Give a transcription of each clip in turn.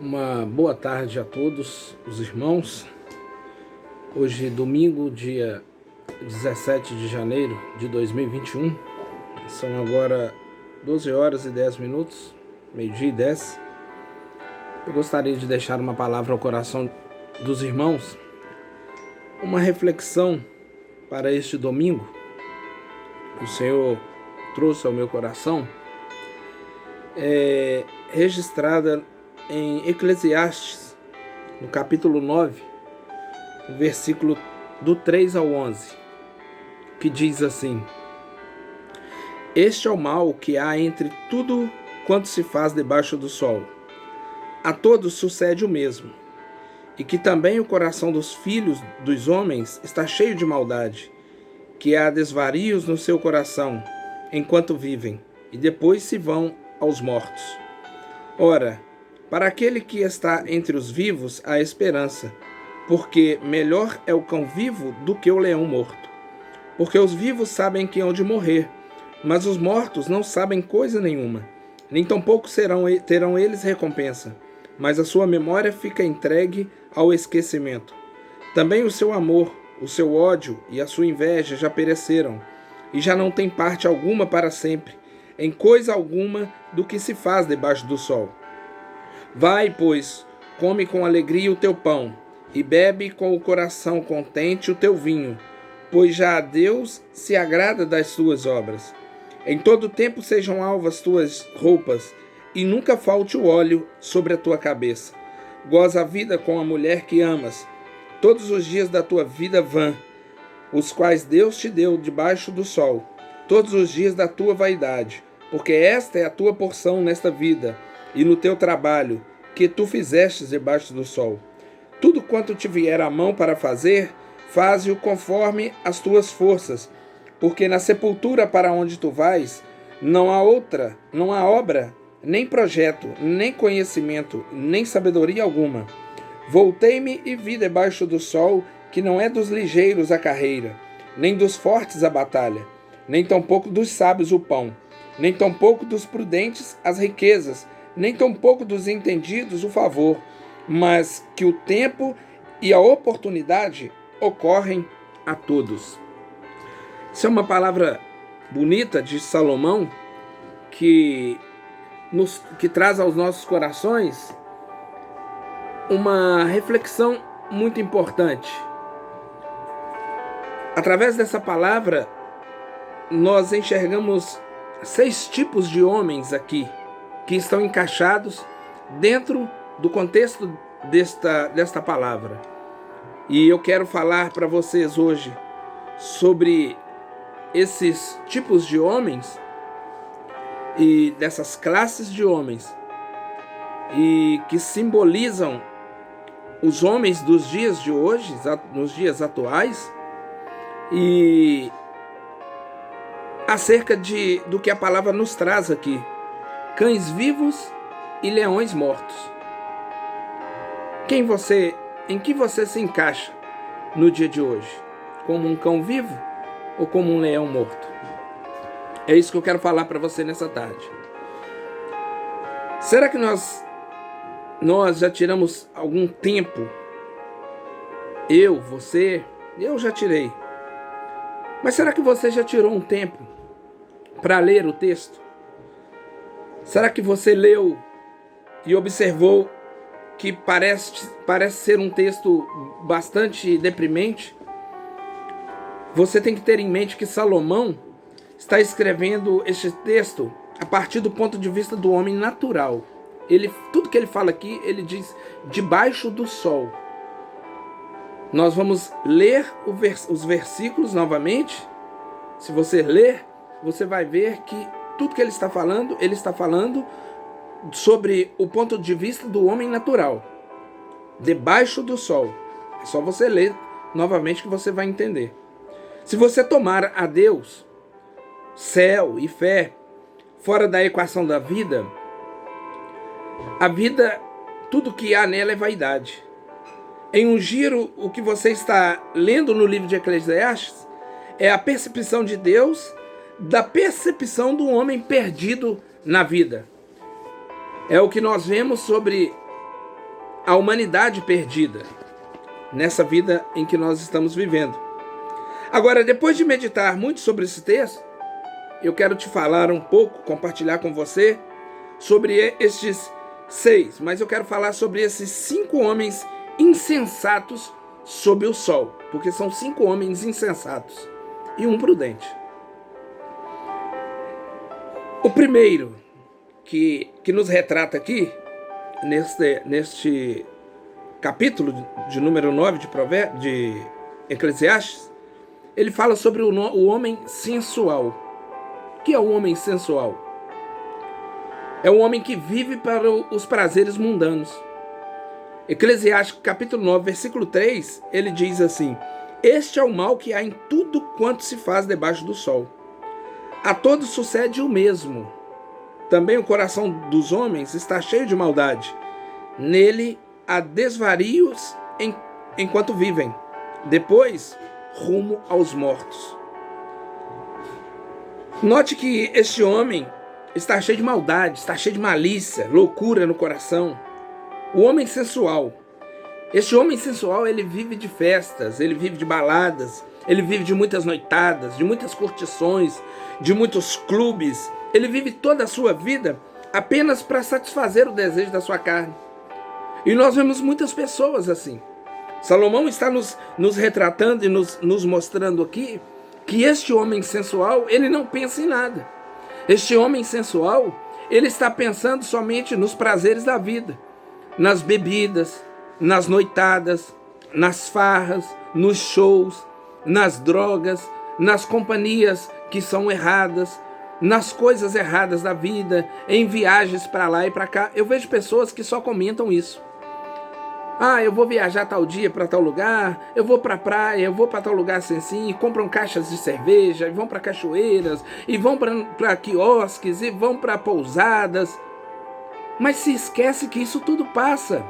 Uma boa tarde a todos os irmãos. Hoje, domingo, dia 17 de janeiro de 2021. São agora 12 horas e 10 minutos, meio-dia e 10. Eu gostaria de deixar uma palavra ao coração dos irmãos. Uma reflexão para este domingo. O Senhor trouxe ao meu coração, registrada em Eclesiastes, no capítulo 9, no versículo do 3 ao 11, que diz assim: Este é o mal que há entre tudo quanto se faz debaixo do sol. A todos sucede o mesmo, e que também o coração dos filhos dos homens está cheio de maldade, que há desvarios no seu coração, enquanto vivem, e depois se vão aos mortos. Ora, para aquele que está entre os vivos há esperança, porque melhor é o cão vivo do que o leão morto. Porque os vivos sabem que hão de morrer, mas os mortos não sabem coisa nenhuma, nem tampouco terão eles recompensa, mas a sua memória fica entregue ao esquecimento. Também o seu amor, o seu ódio e a sua inveja já pereceram, e já não tem parte alguma para sempre, em coisa alguma do que se faz debaixo do sol. Vai, pois, come com alegria o teu pão, e bebe com o coração contente o teu vinho, pois já a Deus se agrada das tuas obras. Em todo tempo sejam alvas tuas roupas, e nunca falte o óleo sobre a tua cabeça. Goza a vida com a mulher que amas, todos os dias da tua vida vã, os quais Deus te deu debaixo do sol, todos os dias da tua vaidade, porque esta é a tua porção nesta vida, e no teu trabalho, que tu fizestes debaixo do sol. Tudo quanto te vier à mão para fazer, faze-o conforme as tuas forças, porque na sepultura para onde tu vais, não há obra, nem projeto, nem conhecimento, nem sabedoria alguma. Voltei-me e vi debaixo do sol que não é dos ligeiros a carreira, nem dos fortes a batalha, nem tampouco dos sábios o pão, nem tampouco dos prudentes as riquezas, nem tampouco dos entendidos o favor, mas que o tempo e a oportunidade ocorrem a todos. Isso é uma palavra bonita de Salomão que traz aos nossos corações uma reflexão muito importante. Através dessa palavra, nós enxergamos 6 tipos de homens aqui, que estão encaixados dentro do contexto desta palavra. E eu quero falar para vocês hoje sobre esses tipos de homens e dessas classes de homens, e que simbolizam os homens dos dias de hoje, nos dias atuais, e acerca do que a palavra nos traz aqui: cães vivos e leões mortos. Em que você se encaixa no dia de hoje? Como um cão vivo ou como um leão morto? É isso que eu quero falar para você nessa tarde. Será que nós já tiramos algum tempo? Eu já tirei. Mas será que você já tirou um tempo para ler o texto? Será que você leu e observou que parece ser um texto bastante deprimente? Você tem que ter em mente que Salomão está escrevendo este texto a partir do ponto de vista do homem natural. Tudo que ele fala aqui, ele diz debaixo do sol. Nós vamos ler os versículos novamente. Se você ler, você vai ver que tudo que ele está falando sobre o ponto de vista do homem natural. Debaixo do sol. É só você ler novamente que você vai entender. Se você tomar a Deus, céu e fé fora da equação da vida, a vida, tudo que há nela é vaidade. Em um giro, o que você está lendo no livro de Eclesiastes é a percepção de Deus da percepção do homem perdido na vida. É o que nós vemos sobre a humanidade perdida nessa vida em que nós estamos vivendo. Agora, depois de meditar muito sobre esse texto, eu quero te falar um pouco, compartilhar com você sobre estes 6, mas eu quero falar sobre esses 5 homens insensatos sob o sol, porque são 5 homens insensatos e um prudente. O primeiro que nos retrata aqui, neste capítulo de número 9 de Eclesiastes, ele fala sobre o homem sensual. O que é o homem sensual? É o homem que vive para os prazeres mundanos. Eclesiastes capítulo 9, versículo 3, ele diz assim: este é o mal que há em tudo quanto se faz debaixo do sol. A todos sucede o mesmo. Também o coração dos homens está cheio de maldade. Nele há desvarios enquanto vivem. Depois, rumo aos mortos. Note que este homem está cheio de maldade, está cheio de malícia, loucura no coração. O homem sensual. Este homem sensual, ele vive de festas, ele vive de baladas, ele vive de muitas noitadas, de muitas curtições, de muitos clubes. Ele vive toda a sua vida apenas para satisfazer o desejo da sua carne. E nós vemos muitas pessoas assim. Salomão está nos retratando e nos mostrando aqui que este homem sensual, ele não pensa em nada. Este homem sensual, ele está pensando somente nos prazeres da vida, nas bebidas, nas noitadas, nas farras, nos shows, nas drogas, nas companhias que são erradas, nas coisas erradas da vida, em viagens para lá e para cá. Eu vejo pessoas que só comentam isso. Eu vou viajar tal dia para tal lugar, eu vou para a praia, eu vou para tal lugar assim, e compram caixas de cerveja, e vão para cachoeiras, e vão para quiosques, e vão para pousadas. Mas se esquece que isso tudo passa.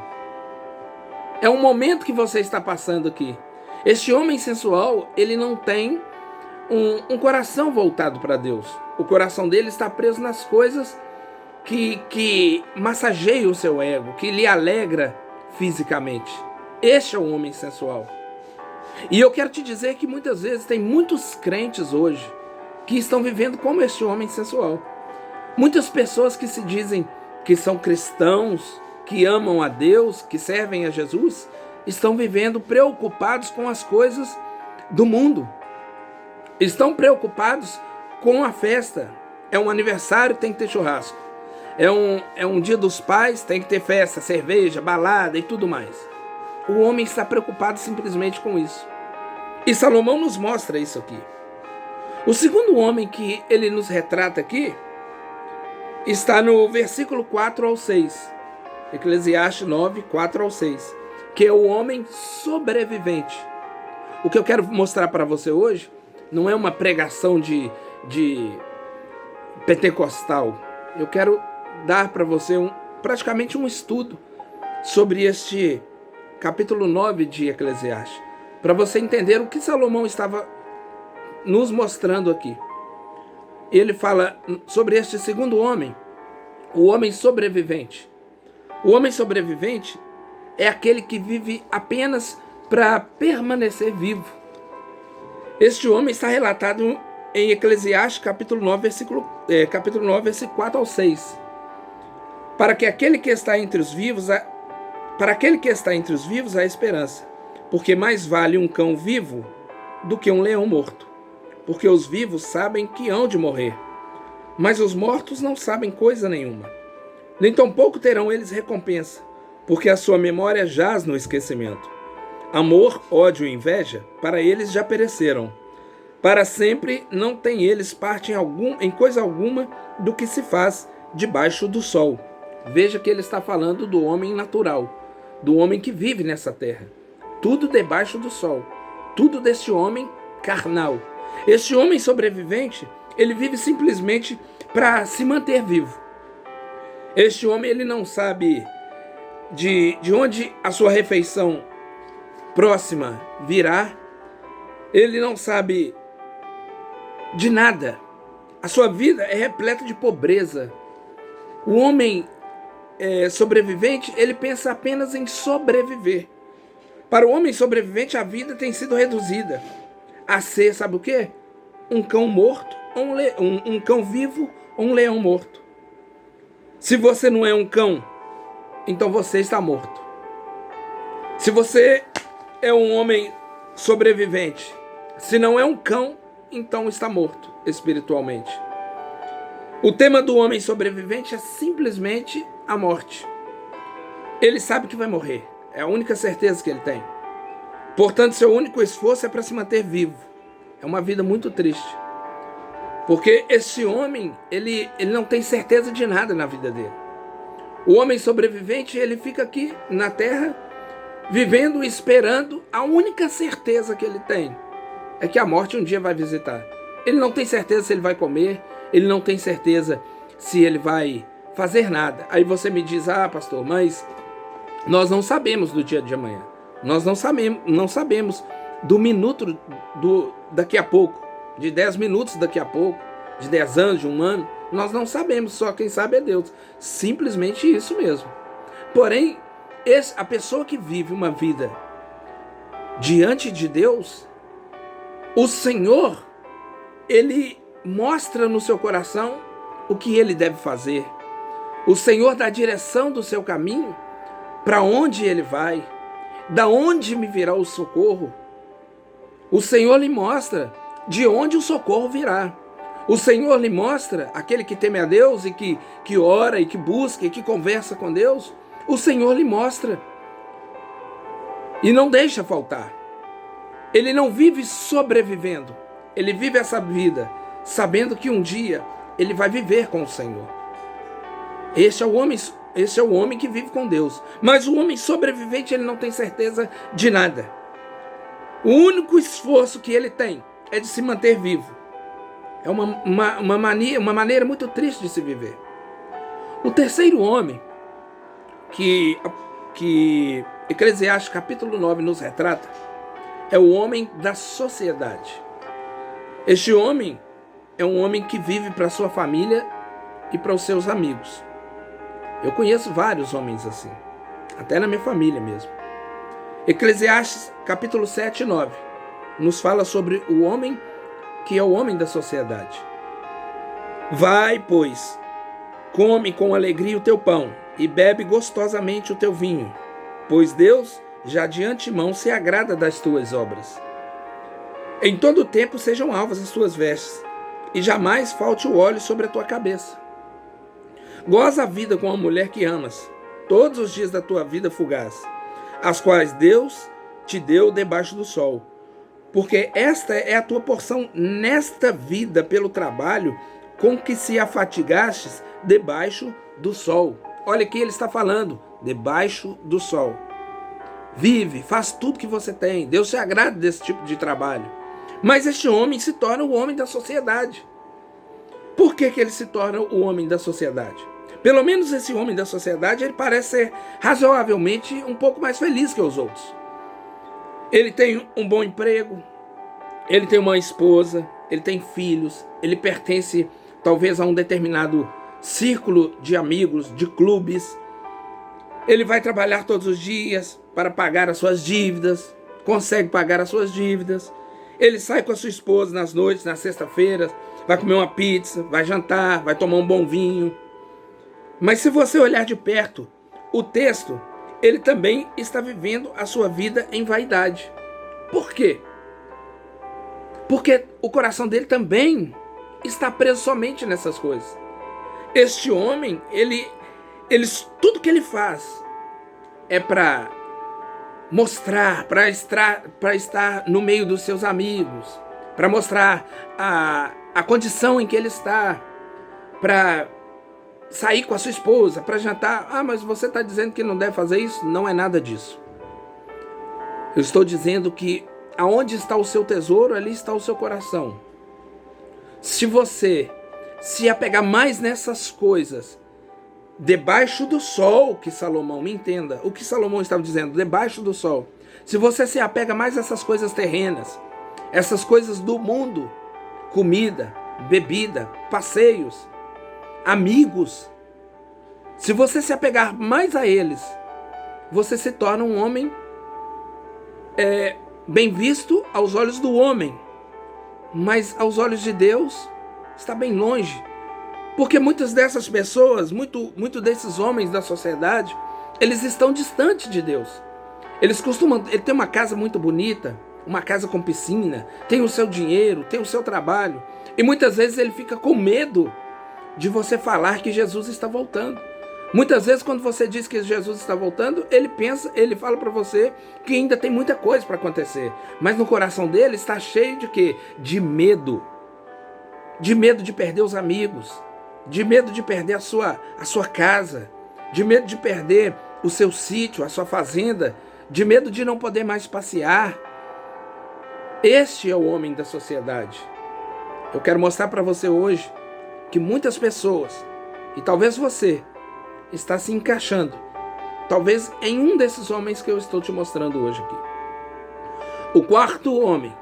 É um momento que você está passando aqui. Este homem sensual, ele não tem um coração voltado para Deus. O coração dele está preso nas coisas que massageiam o seu ego, que lhe alegra fisicamente. Este é o homem sensual. E eu quero te dizer que muitas vezes tem muitos crentes hoje que estão vivendo como este homem sensual. Muitas pessoas que se dizem que são cristãos, que amam a Deus, que servem a Jesus, estão vivendo preocupados com as coisas do mundo. Estão preocupados com a festa. É um aniversário, tem que ter churrasco. É um dia dos pais, tem que ter festa, cerveja, balada e tudo mais. O homem está preocupado simplesmente com isso. E Salomão nos mostra isso aqui. O segundo homem que ele nos retrata aqui está no versículo 4 ao 6. Eclesiastes 9, 4 ao 6. Que é o homem sobrevivente. O que eu quero mostrar para você hoje não é uma pregação de pentecostal. Eu quero dar para você praticamente um estudo sobre este capítulo 9 de Eclesiastes, para você entender o que Salomão estava nos mostrando aqui. Ele fala sobre este segundo homem, o homem sobrevivente. O homem sobrevivente é aquele que vive apenas para permanecer vivo. Este homem está relatado em Eclesiastes capítulo 9, versículo 4 ao 6. Para aquele que está entre os vivos há esperança, porque mais vale um cão vivo do que um leão morto. Porque os vivos sabem que hão de morrer, mas os mortos não sabem coisa nenhuma. Nem tampouco terão eles recompensa, porque a sua memória jaz no esquecimento. Amor, ódio e inveja, para eles já pereceram. Para sempre não têm eles parte em coisa alguma do que se faz debaixo do sol. Veja que ele está falando do homem natural, do homem que vive nessa terra. Tudo debaixo do sol, tudo desse homem carnal. Este homem sobrevivente, ele vive simplesmente para se manter vivo. Este homem, ele não sabe de onde a sua refeição próxima virá. Ele não sabe de nada. A sua vida é repleta de pobreza. O homem sobrevivente, ele pensa apenas em sobreviver. Para o homem sobrevivente, a vida tem sido reduzida a ser, sabe o quê? Um cão morto, um cão vivo ou um leão morto. Se você não é um cão, então você está morto. Se você é um homem sobrevivente, se não é um cão, então está morto espiritualmente. O tema do homem sobrevivente é simplesmente a morte. Ele sabe que vai morrer. É a única certeza que ele tem. Portanto, seu único esforço é para se manter vivo. É uma vida muito triste. Porque esse homem, ele não tem certeza de nada na vida dele. O homem sobrevivente, ele fica aqui na terra, vivendo e esperando. A única certeza que ele tem é que a morte um dia vai visitar. Ele não tem certeza se ele vai comer, ele não tem certeza se ele vai fazer nada. Aí você me diz, pastor, mas nós não sabemos do dia de amanhã. Nós não sabemos do minuto daqui a pouco, de 10 minutos daqui a pouco, de 10 anos, de 1 ano. Nós não sabemos, só quem sabe é Deus. Simplesmente isso mesmo. Porém, a pessoa que vive uma vida diante de Deus, o Senhor, Ele mostra no seu coração o que Ele deve fazer. O Senhor dá a direção do seu caminho, para onde Ele vai, da onde me virá o socorro. O Senhor lhe mostra de onde o socorro virá. O Senhor lhe mostra, aquele que teme a Deus e que ora e que busca e que conversa com Deus, o Senhor lhe mostra e não deixa faltar. Ele não vive sobrevivendo, ele vive essa vida sabendo que um dia ele vai viver com o Senhor. Esse é o homem que vive com Deus. Mas o homem sobrevivente, ele não tem certeza de nada. O único esforço que ele tem é de se manter vivo. É uma maneira muito triste de se viver. O terceiro homem que Eclesiastes capítulo 9 nos retrata é o homem da sociedade. Este homem é um homem que vive para sua família e para os seus amigos. Eu conheço vários homens assim, até na minha família mesmo. Eclesiastes capítulo 7 e 9 nos fala sobre o homem que é o homem da sociedade. Vai, pois, come com alegria o teu pão e bebe gostosamente o teu vinho, pois Deus já de antemão se agrada das tuas obras. Em todo o tempo sejam alvas as tuas vestes, e jamais falte o óleo sobre a tua cabeça. Goza a vida com a mulher que amas, todos os dias da tua vida fugaz, as quais Deus te deu debaixo do sol. Porque esta é a tua porção nesta vida pelo trabalho com que se afatigastes debaixo do sol. Olha aqui ele está falando, debaixo do sol. Vive, faz tudo que você tem. Deus se agrada desse tipo de trabalho. Mas este homem se torna o homem da sociedade. Por que ele se torna o homem da sociedade? Pelo menos esse homem da sociedade, ele parece ser razoavelmente um pouco mais feliz que os outros. Ele tem um bom emprego, ele tem uma esposa, ele tem filhos, ele pertence talvez a um determinado círculo de amigos, de clubes. Ele vai trabalhar todos os dias para pagar as suas dívidas, consegue pagar as suas dívidas. Ele sai com a sua esposa nas noites, nas sexta-feiras, vai comer uma pizza, vai jantar, vai tomar um bom vinho. Mas se você olhar de perto o texto, ele também está vivendo a sua vida em vaidade. Por quê? Porque o coração dele também está preso somente nessas coisas. Este homem, tudo que ele faz é para mostrar, para estar no meio dos seus amigos, para mostrar a condição em que ele está, para sair com a sua esposa, para jantar. Mas você está dizendo que não deve fazer isso? Não é nada disso. Eu estou dizendo que aonde está o seu tesouro, ali está o seu coração. Se você se apegar mais nessas coisas, debaixo do sol, que Salomão, me entenda, o que Salomão estava dizendo, debaixo do sol. Se você se apega mais a essas coisas terrenas, essas coisas do mundo, comida, bebida, passeios, amigos, Se você se apegar mais a eles, você se torna um homem bem visto aos olhos do homem, mas aos olhos de Deus está bem longe. Porque muitas dessas pessoas, muito desses homens da sociedade, eles estão distantes de Deus. Ele tem uma casa muito bonita, uma casa com piscina, tem o seu dinheiro, tem o seu trabalho, e muitas vezes ele fica com medo de você falar que Jesus está voltando. Muitas vezes, quando você diz que Jesus está voltando, ele fala para você que ainda tem muita coisa para acontecer. Mas no coração dele está cheio de quê? De medo. De medo de perder os amigos. De medo de perder a sua casa. De medo de perder o seu sítio, a sua fazenda. De medo de não poder mais passear. Este é o homem da sociedade. Eu quero mostrar para você hoje que muitas pessoas, e talvez você, está se encaixando, talvez em um desses homens que eu estou te mostrando hoje aqui. O quarto homem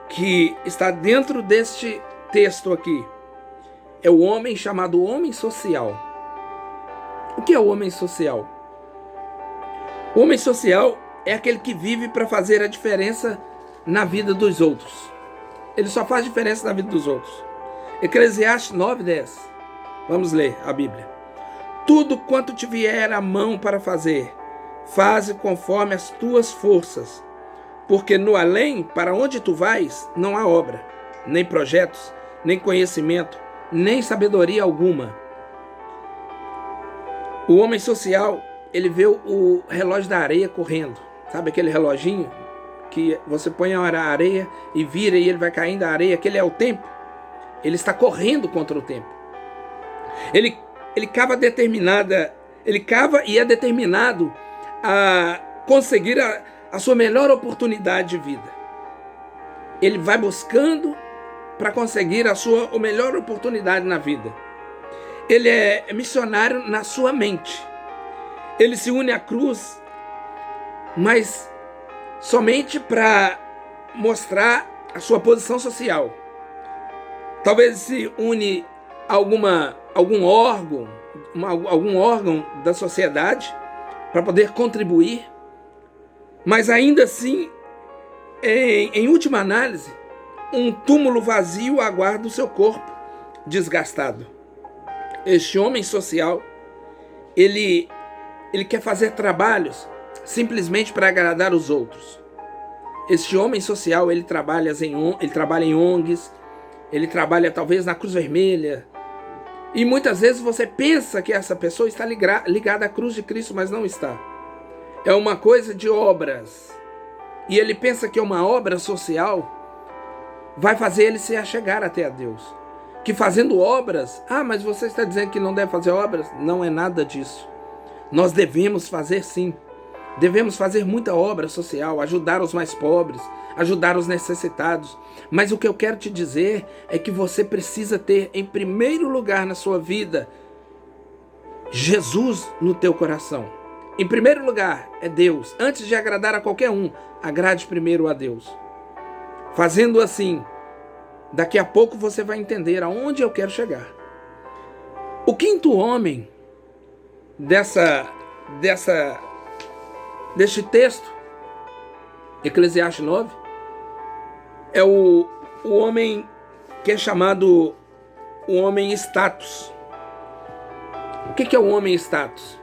que está dentro deste texto aqui é o homem chamado homem social. O que é o homem social? O homem social é aquele que vive para fazer a diferença na vida dos outros. Ele só faz diferença na vida dos outros. Eclesiastes 9:10. Vamos ler a Bíblia. Tudo quanto te vier à mão para fazer, faze conforme as tuas forças, porque no além, para onde tu vais, não há obra, nem projetos, nem conhecimento, nem sabedoria alguma. O homem social, ele vê o relógio da areia correndo. Sabe aquele reloginho que você põe a areia e vira e ele vai caindo a areia? Aquele é o tempo. Ele está correndo contra o tempo. Ele cava e é determinado a conseguir a sua melhor oportunidade de vida. Ele vai buscando para conseguir a melhor oportunidade na vida. Ele é missionário na sua mente. Ele se une à cruz, mas somente para mostrar a sua posição social. Talvez se une a algum órgão da sociedade para poder contribuir, mas ainda assim, em última análise, um túmulo vazio aguarda o seu corpo desgastado. Este homem social, ele quer fazer trabalhos simplesmente para agradar os outros. Este homem social, ele trabalha em ONGs, ele trabalha talvez na Cruz Vermelha, e muitas vezes você pensa que essa pessoa está ligada à cruz de Cristo, mas não está. É uma coisa de obras. E ele pensa que uma obra social vai fazer ele se achegar até a Deus. Que fazendo obras... mas você está dizendo que não deve fazer obras? Não é nada disso. Nós devemos fazer sim. Devemos fazer muita obra social, ajudar os mais pobres, ajudar os necessitados. Mas o que eu quero te dizer é que você precisa ter, em primeiro lugar na sua vida, Jesus no teu coração. Em primeiro lugar é Deus. Antes de agradar a qualquer um, agrade primeiro a Deus. Fazendo assim, daqui a pouco você vai entender aonde eu quero chegar. O quinto homem deste texto, Eclesiastes 9, é o homem que é chamado o homem status. O que é o homem status?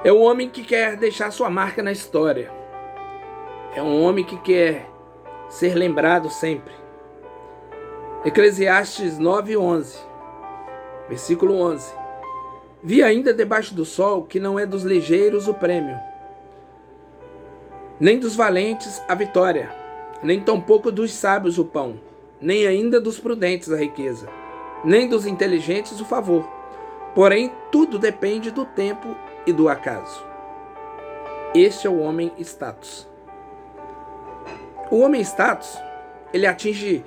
É o homem que quer deixar sua marca na história. É um homem que quer ser lembrado sempre. Eclesiastes 9:11, versículo 11. Vi ainda debaixo do sol que não é dos ligeiros o prêmio, nem dos valentes a vitória, nem tampouco dos sábios o pão, nem ainda dos prudentes a riqueza, nem dos inteligentes o favor. Porém, tudo depende do tempo e do acaso. Este é o homem status. O homem status, ele atinge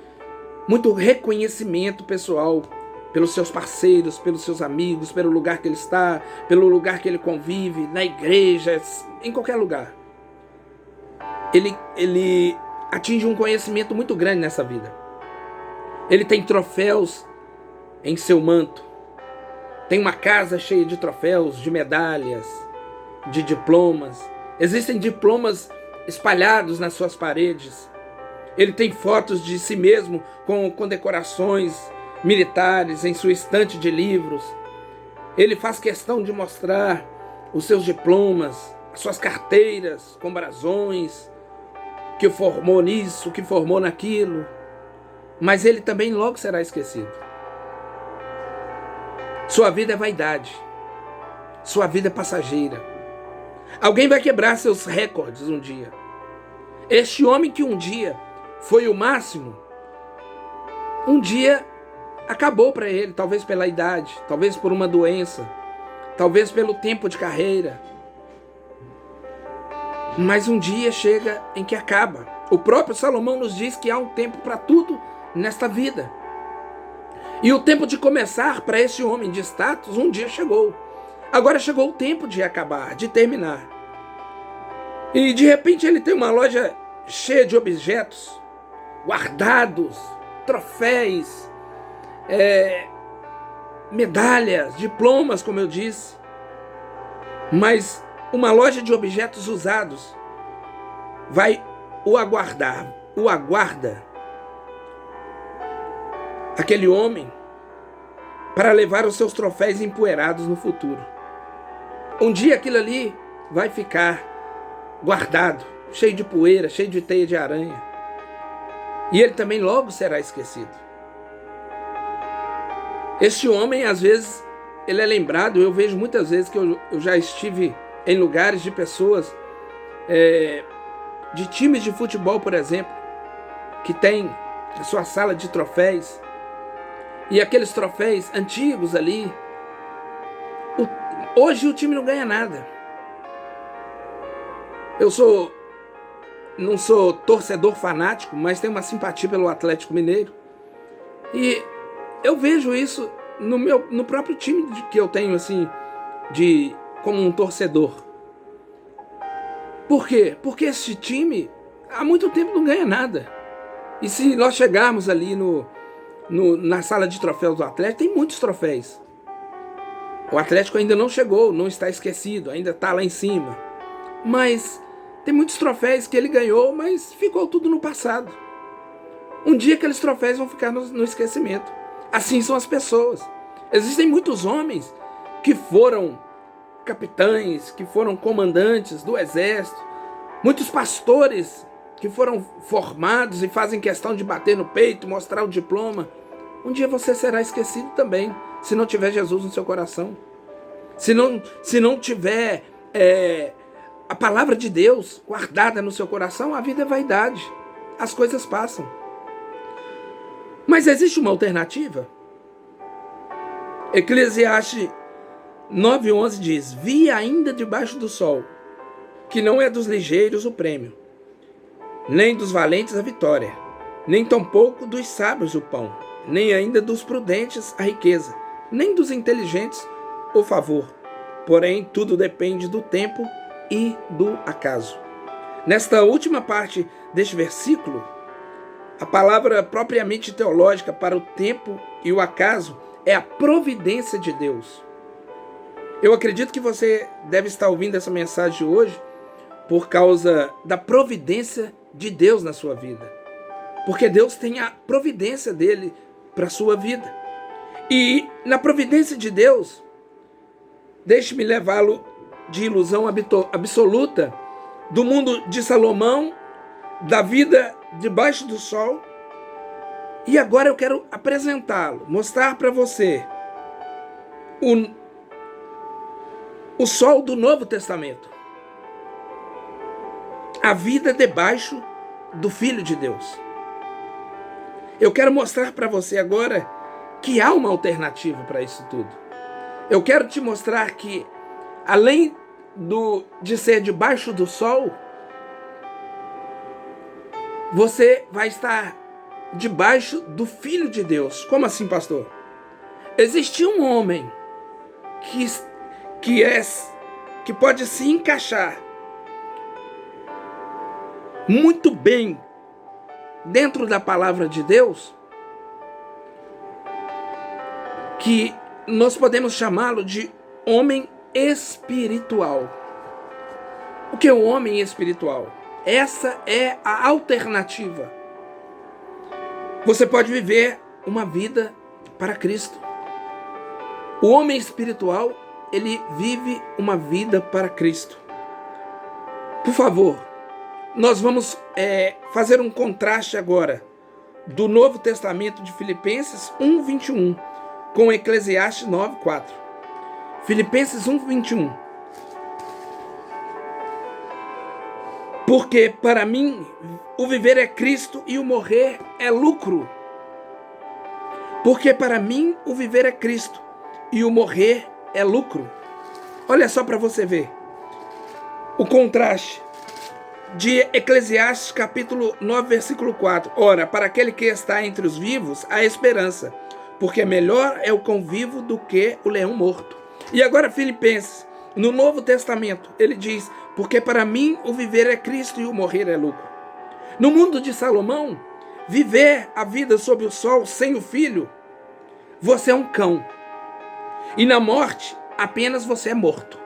muito reconhecimento pessoal pelos seus parceiros, pelos seus amigos, pelo lugar que ele está, pelo lugar que ele convive, na igreja, em qualquer lugar. Ele atinge um conhecimento muito grande nessa vida. Ele tem troféus em seu manto. tem uma casa cheia de troféus, de medalhas, de diplomas. Existem diplomas espalhados nas suas paredes. Ele tem fotos de si mesmo com condecorações militares em sua estante de livros. Ele faz questão de mostrar os seus diplomas, as suas carteiras com brasões, que formou nisso, que formou naquilo. Mas ele também logo será esquecido. Sua vida é vaidade. Sua vida é passageira. Alguém vai quebrar seus recordes um dia. Este homem que um dia foi o máximo, um dia acabou para ele, talvez pela idade, talvez por uma doença, talvez pelo tempo de carreira. Mas um dia chega em que acaba. O próprio Salomão nos diz que há um tempo para tudo nesta vida. E o tempo de começar para esse homem de status um dia chegou. Agora chegou o tempo de acabar, de terminar. E de repente ele tem uma loja cheia de objetos guardados, troféus, medalhas, diplomas, como eu disse. Mas uma loja de objetos usados vai aguarda aquele homem para levar os seus troféus empoeirados no futuro. Um dia aquilo ali vai ficar guardado, cheio de poeira, cheio de teia de aranha. E ele também logo será esquecido. Este homem, às vezes, ele é lembrado, eu vejo muitas vezes que eu já estive em lugares de pessoas, de times de futebol, por exemplo, que tem a sua sala de troféus, e aqueles troféus antigos ali, hoje o time não ganha nada. Não sou torcedor fanático, mas tenho uma simpatia pelo Atlético Mineiro. E eu vejo isso no próprio time que eu tenho, assim, como um torcedor. Por quê? Porque esse time há muito tempo não ganha nada. E se nós chegarmos ali na sala de troféus do Atlético, tem muitos troféus. O Atlético ainda não chegou, não está esquecido, ainda está lá em cima. Mas tem muitos troféus que ele ganhou, mas ficou tudo no passado. Um dia aqueles troféus vão ficar no esquecimento. Assim são as pessoas. Existem muitos homens que foram capitães, que foram comandantes do exército, muitos pastores que foram formados e fazem questão de bater no peito, mostrar o diploma. Um dia você será esquecido também, se não tiver Jesus no seu coração. Se não tiver a palavra de Deus guardada no seu coração, a vida é vaidade. As coisas passam. Mas existe uma alternativa? Eclesiastes 9:11 diz: vi ainda debaixo do sol, que não é dos ligeiros o prêmio, nem dos valentes a vitória, nem tampouco dos sábios o pão, nem ainda dos prudentes a riqueza, nem dos inteligentes o favor. Porém, tudo depende do tempo e do acaso. Nesta última parte deste versículo, a palavra propriamente teológica para o tempo e o acaso é a providência de Deus. Eu acredito que você deve estar ouvindo essa mensagem hoje por causa da providência de Deus na sua vida. Porque Deus tem a providência dele para a sua vida. E na providência de Deus, deixe-me levá-lo de ilusão absoluta do mundo de Salomão, da vida debaixo do sol. E agora eu quero apresentá-lo, mostrar para você o sol do Novo Testamento. A vida debaixo do Filho de Deus. Eu quero mostrar para você agora que há uma alternativa para isso tudo. Eu quero te mostrar que, além de ser debaixo do sol, você vai estar debaixo do Filho de Deus. Como assim, pastor? Existe um homem que pode se encaixar muito bem dentro da palavra de Deus, que nós podemos chamá-lo de homem espiritual. O que é o homem espiritual? Essa é a alternativa. Você pode viver uma vida para Cristo. O homem espiritual, ele vive uma vida para Cristo. Por favor, nós vamos fazer um contraste agora do Novo Testamento de Filipenses 1:21 com Eclesiastes 9:4. Filipenses 1:21. Porque para mim o viver é Cristo e o morrer é lucro. Porque para mim o viver é Cristo e o morrer é lucro. Olha só para você ver o contraste de Eclesiastes capítulo 9, versículo 4. Ora, para aquele que está entre os vivos, há esperança, porque melhor é o cão vivo do que o leão morto. E agora Filipenses, no Novo Testamento, ele diz, porque para mim o viver é Cristo e o morrer é lucro. No mundo de Salomão, viver a vida sob o sol sem o filho, você é um cão. E na morte, apenas você é morto.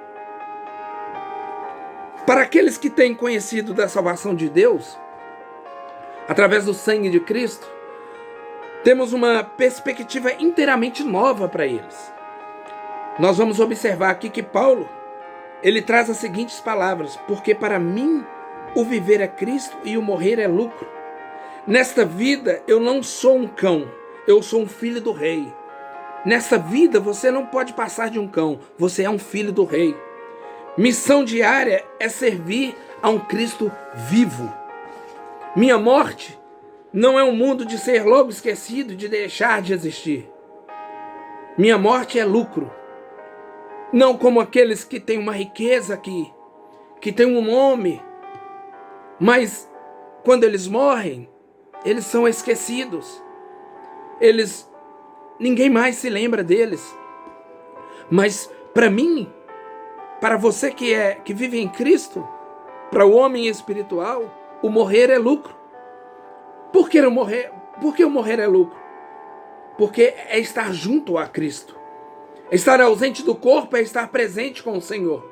Para aqueles que têm conhecido da salvação de Deus, através do sangue de Cristo, temos uma perspectiva inteiramente nova para eles. Nós vamos observar aqui que Paulo, ele traz as seguintes palavras, porque para mim o viver é Cristo e o morrer é lucro. Nesta vida eu não sou um cão, eu sou um filho do rei. Nessa vida você não pode passar de um cão, você é um filho do rei. Missão diária é servir a um Cristo vivo. Minha morte não é um mundo de ser logo esquecido, de deixar de existir. Minha morte é lucro. Não como aqueles que têm uma riqueza aqui, que têm um nome, mas quando eles morrem, eles são esquecidos. Ninguém mais se lembra deles. Mas para mim, para você que vive em Cristo, para o homem espiritual, o morrer é lucro. Por que o morrer é lucro? Porque é estar junto a Cristo. Estar ausente do corpo é estar presente com o Senhor.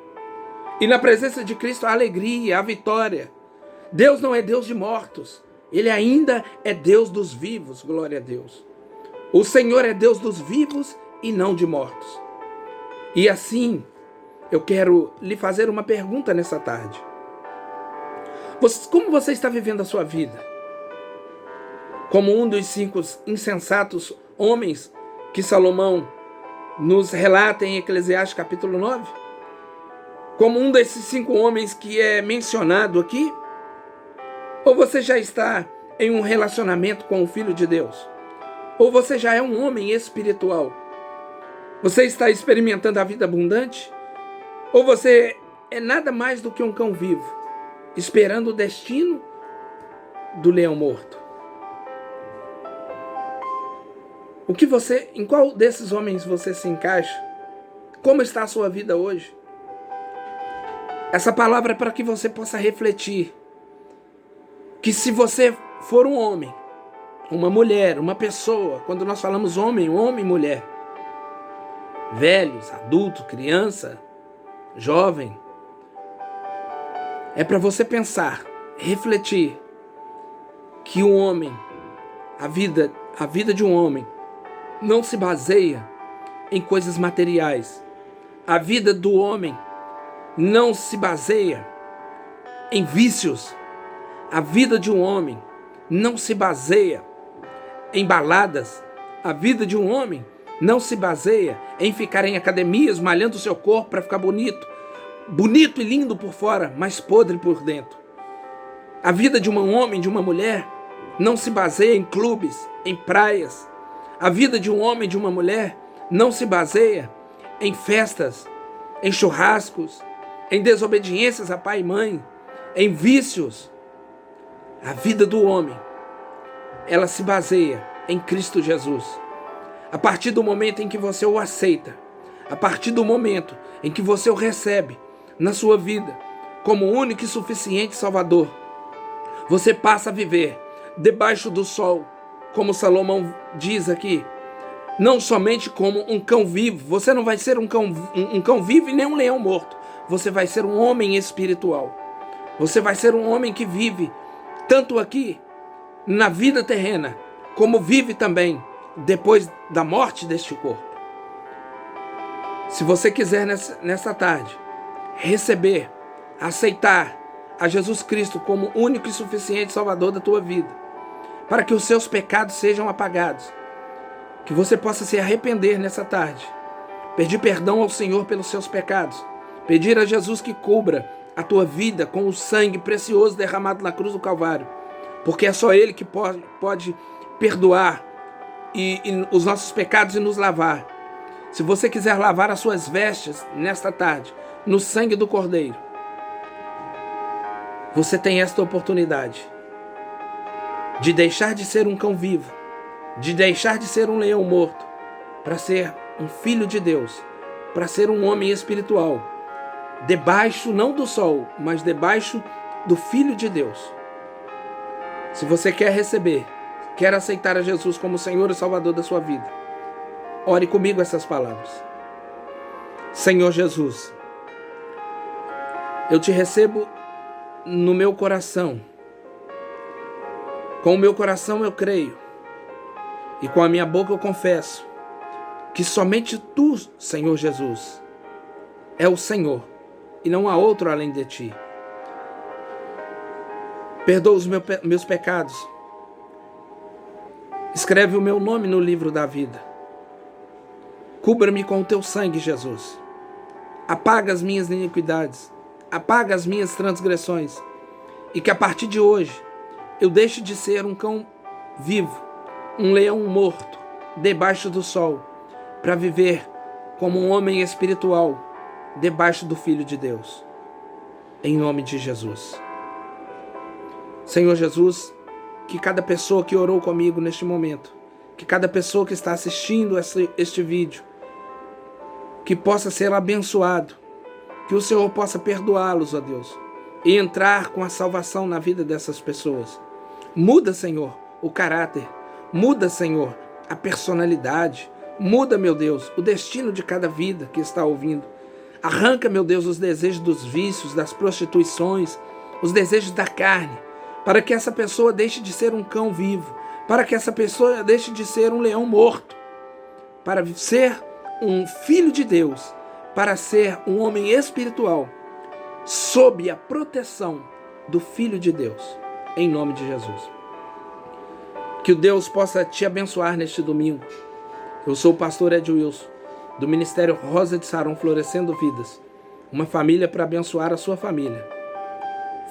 E na presença de Cristo há alegria, há vitória. Deus não é Deus de mortos. Ele ainda é Deus dos vivos, glória a Deus. O Senhor é Deus dos vivos e não de mortos. E assim, eu quero lhe fazer uma pergunta nessa tarde. Como você está vivendo a sua vida? Como um dos 5 insensatos homens que Salomão nos relata em Eclesiastes capítulo 9? Como um desses 5 homens que é mencionado aqui? Ou você já está em um relacionamento com o Filho de Deus? Ou você já é um homem espiritual? Você está experimentando a vida abundante? Ou você é nada mais do que um cão vivo, esperando o destino do leão morto? Em qual desses homens você se encaixa? Como está a sua vida hoje? Essa palavra é para que você possa refletir que se você for um homem, uma mulher, uma pessoa, quando nós falamos homem, mulher, velhos, adulto, criança, jovem, é para você pensar, refletir que o homem, a vida de um homem não se baseia em coisas materiais. A vida do homem não se baseia em vícios. A vida de um homem não se baseia em baladas. A vida de um homem não se baseia em ficar em academias malhando o seu corpo para ficar bonito e lindo por fora, mas podre por dentro. A vida de um homem, de uma mulher, não se baseia em clubes, em praias. A vida de um homem, de uma mulher, não se baseia em festas, em churrascos, em desobediências a pai e mãe, em vícios. A vida do homem, ela se baseia em Cristo Jesus. A partir do momento em que você o aceita, a partir do momento em que você o recebe na sua vida como único e suficiente Salvador, você passa a viver debaixo do sol, como Salomão diz aqui, não somente como um cão vivo. Você não vai ser um cão vivo e nem um leão morto. Você vai ser um homem espiritual. Você vai ser um homem que vive tanto aqui na vida terrena, como vive também depois da morte deste corpo. Se você quiser nessa tarde receber, aceitar a Jesus Cristo como único e suficiente Salvador da tua vida, para que os seus pecados sejam apagados, que você possa se arrepender nessa tarde, pedir perdão ao Senhor pelos seus pecados, pedir a Jesus que cubra a tua vida com o sangue precioso derramado na cruz do Calvário, porque é só Ele que pode perdoar os nossos pecados e nos lavar. Se você quiser lavar as suas vestes nesta tarde, no sangue do Cordeiro, você tem esta oportunidade de deixar de ser um cão vivo, de deixar de ser um leão morto, para ser um filho de Deus, para ser um homem espiritual, debaixo não do sol, mas debaixo do Filho de Deus. Se você quer receber, quer aceitar a Jesus como Senhor e Salvador da sua vida, ore comigo essas palavras. Senhor Jesus, eu te recebo no meu coração. Com o meu coração eu creio, e com a minha boca eu confesso que somente Tu, Senhor Jesus, é o Senhor, e não há outro além de Ti. Perdoa os meus pecados. Escreve o meu nome no livro da vida. Cubra-me com o Teu sangue, Jesus. Apaga as minhas iniquidades. Apaga as minhas transgressões. E que a partir de hoje eu deixe de ser um cão vivo, um leão morto, debaixo do sol, para viver como um homem espiritual, debaixo do Filho de Deus. Em nome de Jesus. Senhor Jesus, que cada pessoa que orou comigo neste momento, que cada pessoa que está assistindo este vídeo, que possa ser abençoado, que o Senhor possa perdoá-los, ó Deus, e entrar com a salvação na vida dessas pessoas. Muda, Senhor, o caráter, muda, Senhor, a personalidade, muda, meu Deus, o destino de cada vida que está ouvindo. Arranca, meu Deus, os desejos dos vícios, das prostituições, os desejos da carne, para que essa pessoa deixe de ser um cão vivo, para que essa pessoa deixe de ser um leão morto, para ser um filho de Deus, para ser um homem espiritual, sob a proteção do Filho de Deus, em nome de Jesus. Que o Deus possa te abençoar neste domingo. Eu sou o pastor Ed Wilson, do Ministério Rosa de Saron Florescendo Vidas, uma família para abençoar a sua família.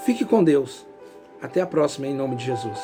Fique com Deus. Até a próxima, em nome de Jesus.